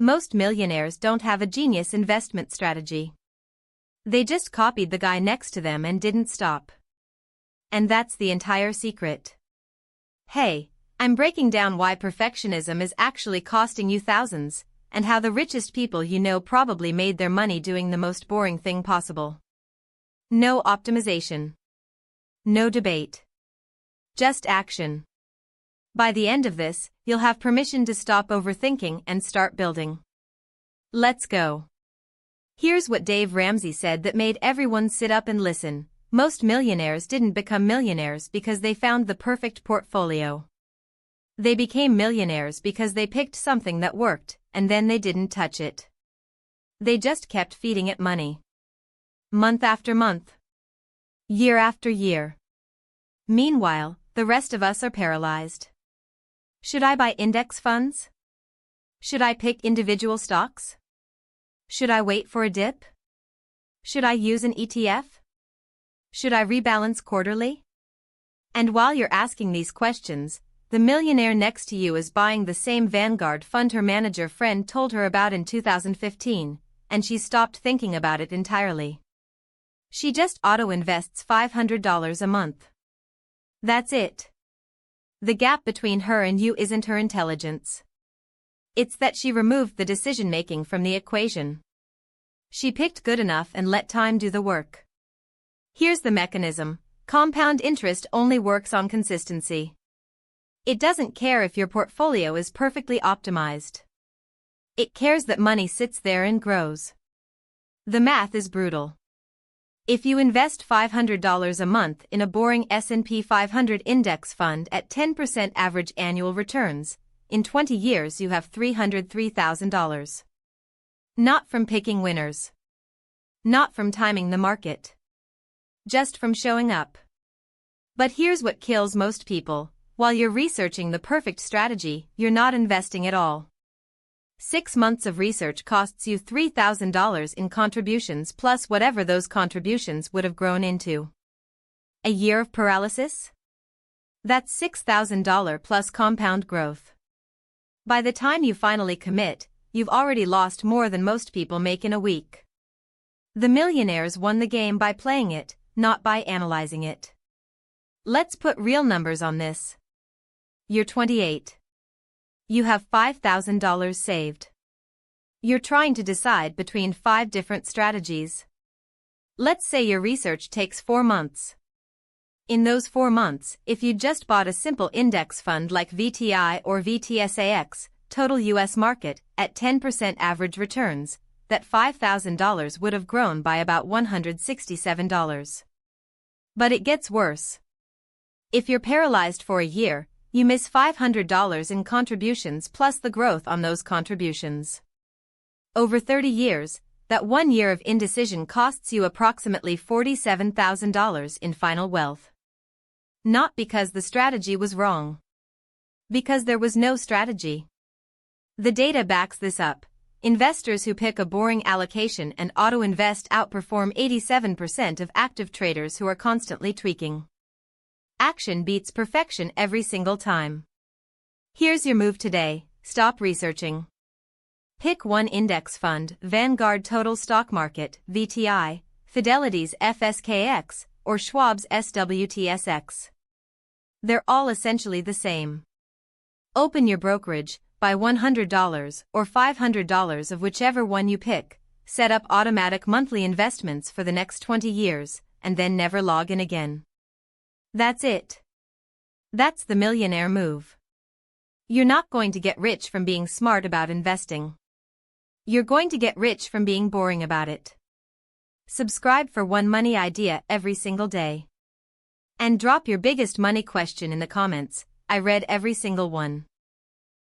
Most millionaires don't have a genius investment strategy. They just copied the guy next to them and didn't stop. And that's the entire secret. Hey, I'm breaking down why perfectionism is actually costing you thousands, and how the richest people you know probably made their money doing the most boring thing possible. No optimization. No debate. Just action. By the end of this, you'll have permission to stop overthinking and start building. Let's go. Here's what Dave Ramsey said that made everyone sit up and listen. Most millionaires didn't become millionaires because they found the perfect portfolio. They became millionaires because they picked something that worked, and then they didn't touch it. They just kept feeding it money. Month after month. Year after year. Meanwhile, the rest of us are paralyzed. Should I buy index funds? Should I pick individual stocks? Should I wait for a dip? Should I use an ETF? Should I rebalance quarterly? And while you're asking these questions, the millionaire next to you is buying the same Vanguard fund her manager friend told her about in 2015, and she stopped thinking about it entirely. She just auto-invests $500 a month. That's it. The gap between her and you isn't her intelligence. It's that she removed the decision-making from the equation. She picked good enough and let time do the work. Here's the mechanism. Compound interest only works on consistency. It doesn't care if your portfolio is perfectly optimized. It cares that money sits there and grows. The math is brutal. If you invest $500 a month in a boring S&P 500 index fund at 10% average annual returns, in 20 years you have $303,000. Not from picking winners. Not from timing the market. Just from showing up. But here's what kills most people. While you're researching the perfect strategy, you're not investing at all. 6 months of research costs you $3,000 in contributions plus whatever those contributions would have grown into. A year of paralysis? That's $6,000 plus compound growth. By the time you finally commit, you've already lost more than most people make in a week. The millionaires won the game by playing it, not by analyzing it. Let's put real numbers on this. You're 28. You have $5,000 saved. You're trying to decide between 5 different strategies. Let's say your research takes 4 months. In those 4 months, if you just bought a simple index fund like VTI or VTSAX, total US market, at 10% average returns, that $5,000 would have grown by about $167. But it gets worse. If you're paralyzed for a year, you miss $500 in contributions plus the growth on those contributions. Over 30 years, that 1 year of indecision costs you approximately $47,000 in final wealth. Not because the strategy was wrong. Because there was no strategy. The data backs this up. Investors who pick a boring allocation and auto-invest outperform 87% of active traders who are constantly tweaking. Action beats perfection every single time. Here's your move today. Stop researching. Pick one index fund, Vanguard Total Stock Market, VTI, Fidelity's FSKX, or Schwab's SWTSX. They're all essentially the same. Open your brokerage, buy $100 or $500 of whichever one you pick, set up automatic monthly investments for the next 20 years, and then never log in again. That's it. That's the millionaire move. You're not going to get rich from being smart about investing. You're going to get rich from being boring about it. Subscribe for one money idea every single day. And drop your biggest money question in the comments. I read every single one.